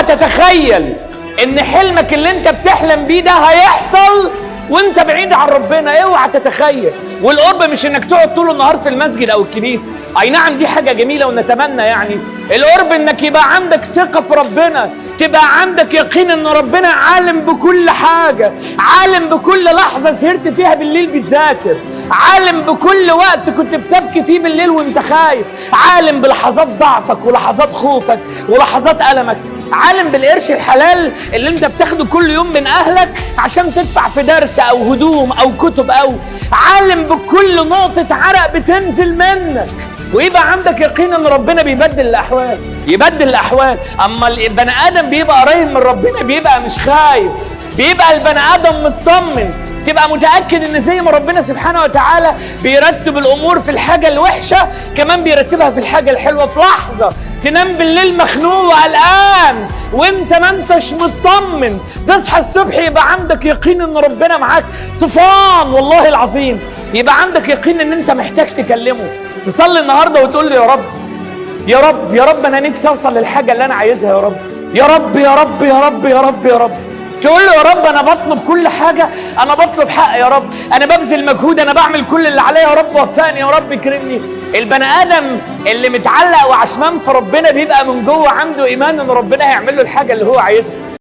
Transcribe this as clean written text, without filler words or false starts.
اوعى تتخيل ان حلمك اللي انت بتحلم بيه ده هيحصل وانت بعيد عن ربنا. اوعى تتخيل. والقرب مش انك تقعد طول النهار في المسجد او الكنيسه، اي نعم دي حاجه جميله ونتمنى يعني. القرب انك يبقى عندك ثقه في ربنا، تبقى عندك يقين ان ربنا عالم بكل حاجه، عالم بكل لحظه سهرت فيها بالليل بتذاكر، عالم بكل وقت كنت بتبكي فيه بالليل وانت خايف، عالم بلحظات ضعفك ولحظات خوفك ولحظات ألمك، عالم بالقرش الحلال اللي انت بتاخده كل يوم من اهلك عشان تدفع في درس او هدوم او كتب، او عالم بكل نقطة عرق بتنزل منك. ويبقى عندك يقين ان ربنا بيبدل الاحوال، يبدل الاحوال. اما البني ادم بيبقى قريب من ربنا بيبقى مش خايف، بيبقى البني ادم مطمن، تبقى متأكد ان زي ما ربنا سبحانه وتعالى بيرتب الامور في الحاجة الوحشة كمان بيرتبها في الحاجة الحلوة. في لحظة تنام بالليل مخنوق وقلقان وانت ما انتش مطمن، تصحى الصبح يبقى عندك يقين ان ربنا معاك طوفان والله العظيم، يبقى عندك يقين ان انت محتاج تكلمه. تصلي النهارده وتقول له يا رب يا رب يا رب انا نفسي اوصل للحاجة اللي انا عايزها، يا رب يا رب يا رب يا رب يا رب يا رب. تقول له يا رب انا بطلب كل حاجه، انا بطلب حق يا رب، انا ببذل مجهود، انا بعمل كل اللي عليا يا رب، وفقني يا رب، كرمني. البني ادم اللي متعلق وعشمان في ربنا بيبقى من جوه عنده ايمان ان ربنا هيعمل له الحاجه اللي هو عايزها.